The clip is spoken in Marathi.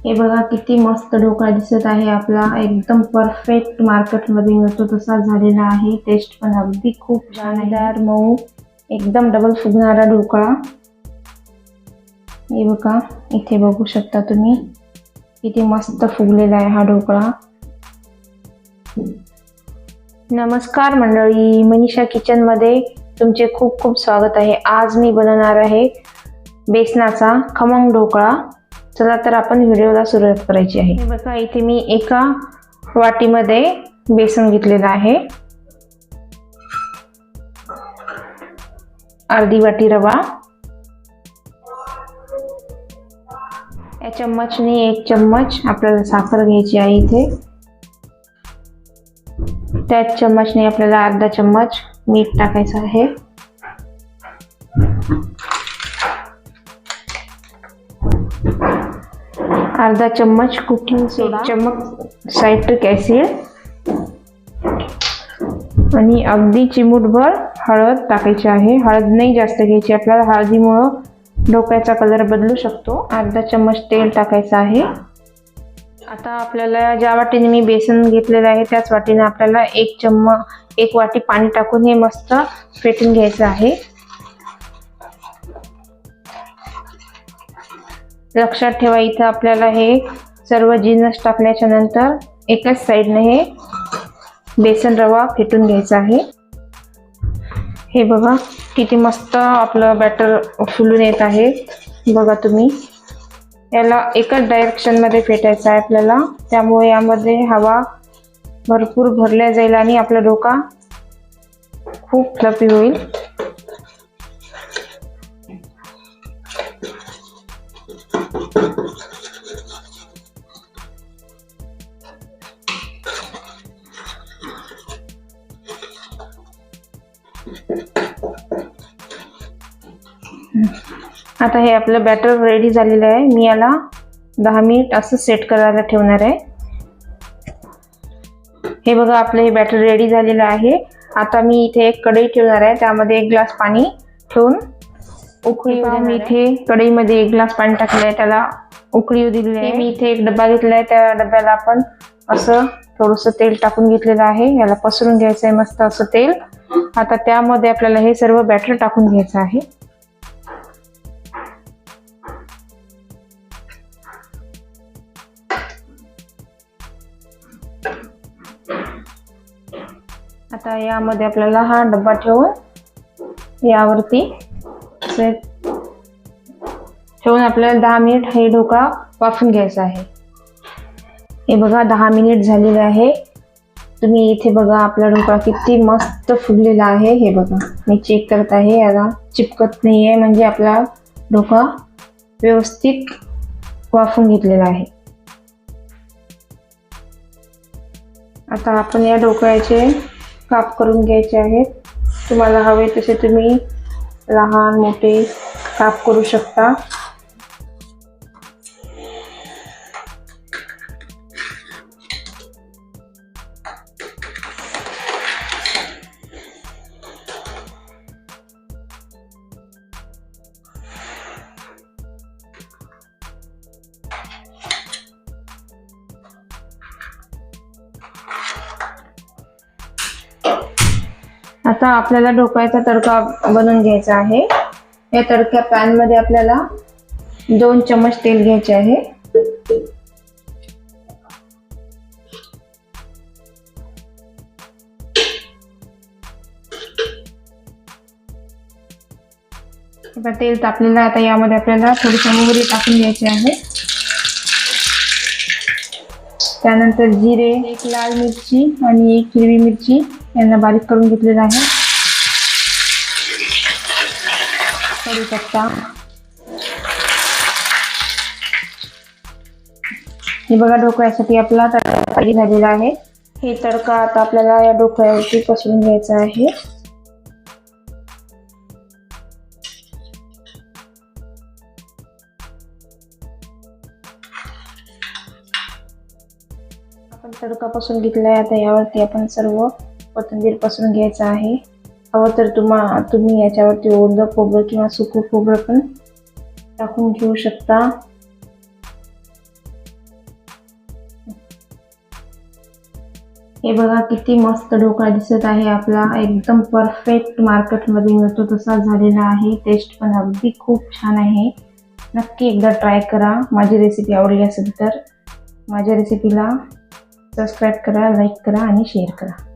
हे बघा किती मस्त ढोकळा दिसत आहे आपला, एकदम परफेक्ट मार्केटमध्ये मिळतो तसा झालेला आहे. टेस्ट पण अगदी खूप छान आहे, मऊ एकदम डबल फुगणारा ढोकळा. हे बघा इथे बघू शकता तुम्ही किती मस्त फुगलेला आहे हा ढोकळा. नमस्कार मंडळी, मनीषा किचन मध्ये तुमचे खूप खूप स्वागत आहे. आज मी बनवणार आहे बेसनाचा खमंग ढोकळा. चला तर आपण व्हिडिओला सुरुवात करायची आहे. हे बघा इथे मी एका वाटीमध्ये बेसन घेतलेलं आहे, अर्धी वाटी रवा, या चम्मचने 1 चम्मच आपल्याला साखर घ्यायची आहे इथे, त्याच चम्मचने आपल्याला अर्धा चम्मच मीठ टाकायचं आहे, अर्धा चम्मच कुकिंग सोडा, 1 चम्मच सायट्रिक ॲसिड आणि अगदी चिमूटभर हळद टाकायची आहे. हळद नाही जास्त घ्यायची आपल्याला, हळदीमुळं ढोकळ्याचा कलर बदलू शकतो. अर्धा चम्मच तेल टाकायचं आहे. आता आपल्याला ज्या वाटीने मी बेसन घेतलेलं आहे त्याच वाटीने आपल्याला 1 वाटी पाणी टाकून हे मस्त फेटून घ्यायचं आहे. लक्षात ठेवा इथं आपल्याला हे सर्व जिन्नस टाकल्याच्या नंतर एकाच साईडने हे बेसन रवा फेटून घ्यायचा आहे. हे बघा किती मस्त आपलं बॅटर फुलून येत आहे. बघा तुम्ही, याला एकच डायरेक्शन मध्ये फेटायचं आहे आपल्याला, त्यामुळे यामध्ये हवा भरपूर भरल्या जाईल आणि आपला ढोकळा खूप फ्लफी होईल. आता हे आपलं बॅटर रेडी झालेलं आहे. मी याला 10 मिनिट असं सेट करायला ठेवणार आहे. हे बघा आपलं हे बॅटर रेडी झालेलं आहे. आता मी इथे एक कढई ठेवणार आहे, त्यामध्ये 1 ग्लास पाणी ठेवून उकळी येऊ देणार. मी इथे कढईमध्ये 1 ग्लास पाणी टाकलं आहे, त्याला उकळी येऊ दिली आहे. मी इथे एक डब्बा घेतला आहे, त्या डब्याला आपण असं थोडंसं तेल टाकून घेतलेलं आहे. याला पसरून घ्यायचं आहे मस्त असं तेल. आता त्यामध्ये आपल्याला हे सर्व बॅटर टाकून घ्यायचं आहे. आता यामध्ये आपल्याला हा डब्बा ठेवून यावरती ठेवून आपल्याला 10 मिनिट हे ढोकळा वाफून घ्यायचा आहे. हे बघा 10 मिनिट झालेले आहे. तुम्ही इथे बघा आपला ढोकळा किती मस्त फुगलेला आहे. हे बघा मी चेक करत आहे, याला चिपकत नाही आहे, म्हणजे आपला ढोकळा व्यवस्थित वाफून घेतलेला आहे. आता आपण या ढोकळ्याचे काप करून घ्यायचे आहेत. तुम्हाला हवे तसे तुम्ही लहान मोठे काप करू शकता. आता आपल्याला ढोकळ्याचा तडका बनवून घ्यायचा आहे. या तडक्या पॅन मध्ये आपल्याला 2 चम्मच तेल घ्यायचे आहे. आता तेल तापलेलं, आता यामध्ये आपल्याला थोडीशी मोहरी टाकून घ्यायची आहे. त्यानंतर जिरे, 1 लाल मिरची आणि 1 हिरवी मिरची यांना बारीक करून घेतलेला आहे. कढीपत्ता, हे बघा ढोकळ्यासाठी आपला तडका रेडी झालेला आहे. हे तडका आता आपल्याला या ढोकळ्यावरती पसरून घ्यायचा आहे. आपण तडका पसरून घेतला आहे. आता यावरती आपण सर्व कोथिंबीर पसरून घ्यायचं आहे. हवं तर तुम्ही याच्यावरती ओलं खोबरं किंवा सुकं खोबरं पण टाकून घेऊ शकता. हे बघा किती मस्त ढोकळा दिसत आहे आपला, एकदम परफेक्ट मार्केटमध्ये मिळतो तसा झालेला आहे. टेस्ट पण अगदी खूप छान आहे. नक्की एकदा ट्राय करा. माझी रेसिपी आवडली असेल तर माझ्या रेसिपीला सबस्क्राईब करा, लाईक करा आणि शेअर करा.